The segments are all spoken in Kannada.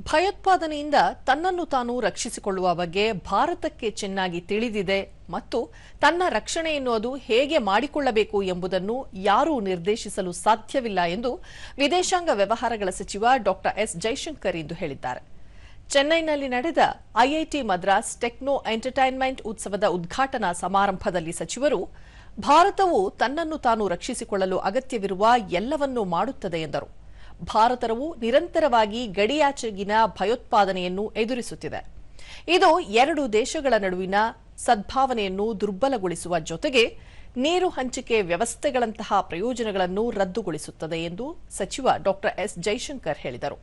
ಭಯೋತ್ಪಾದನೆಯಿಂದ ತನ್ನನ್ನು ತಾನು ರಕ್ಷಿಸಿಕೊಳ್ಳುವ ಬಗ್ಗೆ ಭಾರತಕ್ಕೆ ಚೆನ್ನಾಗಿ ತಿಳಿದಿದೆ ಮತ್ತು ತನ್ನ ರಕ್ಷಣೆಯನ್ನು ಅದು ಹೇಗೆ ಮಾಡಿಕೊಳ್ಳಬೇಕು ಎಂಬುದನ್ನು ಯಾರೂ ನಿರ್ದೇಶಿಸಲು ಸಾಧ್ಯವಿಲ್ಲ ಎಂದು ವಿದೇಶಾಂಗ ವ್ಯವಹಾರಗಳ ಸಚಿವ ಡಾ ಎಸ್ ಜೈಶಂಕರ್ ಇಂದು ಹೇಳಿದ್ದಾರೆ. ಚೆನ್ನೈನಲ್ಲಿ ನಡೆದ ಐಐಟಿ ಮದ್ರಾಸ್ ಟೆಕ್ನೋ ಎಂಟರ್ಟೈನ್ಮೆಂಟ್ ಉತ್ಸವದ ಉದ್ಘಾಟನಾ ಸಮಾರಂಭದಲ್ಲಿ ಸಚಿವರು ಭಾರತವು ತನ್ನನ್ನು ತಾನು ರಕ್ಷಿಸಿಕೊಳ್ಳಲು ಅಗತ್ಯವಿರುವ ಎಲ್ಲವನ್ನೂ ಮಾಡುತ್ತದೆ ಎಂದರು. ಭಾರತವು ನಿರಂತರವಾಗಿ ಗಡಿಯಾಚೆಗಿನ ಭಯೋತ್ಪಾದನೆಯನ್ನು ಎದುರಿಸುತ್ತಿದೆ. ಇದು ಎರಡು ದೇಶಗಳ ನಡುವಿನ ಸದ್ಭಾವನೆಯನ್ನು ದುರ್ಬಲಗೊಳಿಸುವ ಜೊತೆಗೆ ನೀರು ಹಂಚಿಕೆ ವ್ಯವಸ್ಥೆಗಳಂತಹ ಪ್ರಯೋಜನಗಳನ್ನು ರದ್ದುಗೊಳಿಸುತ್ತದೆ ಎಂದು ಸಚಿವ ಡಾ ಎಸ್ ಜೈಶಂಕರ್ ಹೇಳಿದರು.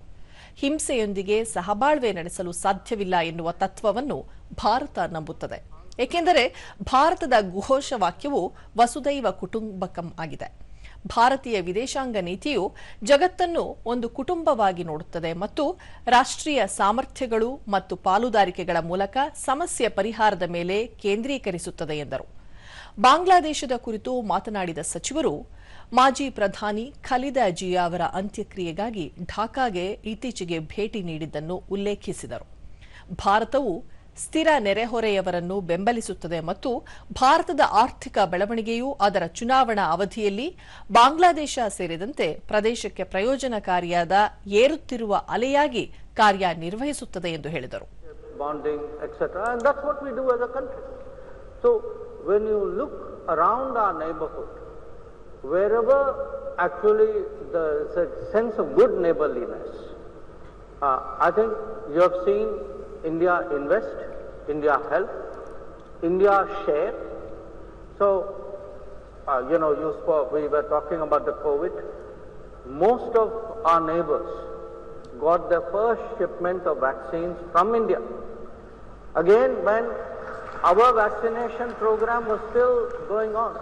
ಹಿಂಸೆಯೊಂದಿಗೆ ಸಹಬಾಳ್ವೆ ನಡೆಸಲು ಸಾಧ್ಯವಿಲ್ಲ ಎನ್ನುವ ತತ್ವವನ್ನು ಭಾರತ ನಂಬುತ್ತದೆ. ಏಕೆಂದರೆ ಭಾರತದ ಘೋಷವಾಕ್ಯವು ವಸುದೈವ ಕುಟುಂಬಕಂ ಆಗಿದೆ. ಭಾರತೀಯ ವಿದೇಶಾಂಗ ನೀತಿಯು ಜಗತ್ತನ್ನು ಒಂದು ಕುಟುಂಬವಾಗಿ ನೋಡುತ್ತದೆ ಮತ್ತು ರಾಷ್ಟ್ರೀಯ ಸಾಮರ್ಥ್ಯಗಳು ಮತ್ತು ಪಾಲುದಾರಿಕೆಗಳ ಮೂಲಕ ಸಮಸ್ಯೆ ಪರಿಹಾರದ ಮೇಲೆ ಕೇಂದ್ರೀಕರಿಸುತ್ತದೆ ಎಂದರು. ಬಾಂಗ್ಲಾದೇಶದ ಕುರಿತು ಮಾತನಾಡಿದ ಸಚಿವರು ಮಾಜಿ ಪ್ರಧಾನಿ ಖಲೀದಾ ಜಿಯಾ ಅವರ ಅಂತ್ಯಕ್ರಿಯೆಗಾಗಿ ಢಾಕಾಗೆ ಇತ್ತೀಚೆಗೆ ಭೇಟಿ ನೀಡಿದ್ದನ್ನು ಉಲ್ಲೇಖಿಸಿದರು. ಭಾರತವು ಸ್ಥಿರ ನೆರೆಹೊರೆಯವರನ್ನು ಬೆಂಬಲಿಸುತ್ತದೆ ಮತ್ತು ಭಾರತದ ಆರ್ಥಿಕ ಬೆಳವಣಿಗೆಯು ಅದರ ಚುನಾವಣಾ ಅವಧಿಯಲ್ಲಿ ಬಾಂಗ್ಲಾದೇಶ ಸೇರಿದಂತೆ ಪ್ರದೇಶಕ್ಕೆ ಪ್ರಯೋಜನಕಾರಿಯಾದ ಏರುತ್ತಿರುವ ಅಲೆಯಾಗಿ ಕಾರ್ಯನಿರ್ವಹಿಸುತ್ತದೆ ಎಂದು ಹೇಳಿದರು. Wherever actually there is a sense of good neighborliness, I think you have seen India invest, India help, India share. So, we were talking about the COVID. Most of our neighbors got their first shipment of vaccines from India. Again, when our vaccination program was still going on.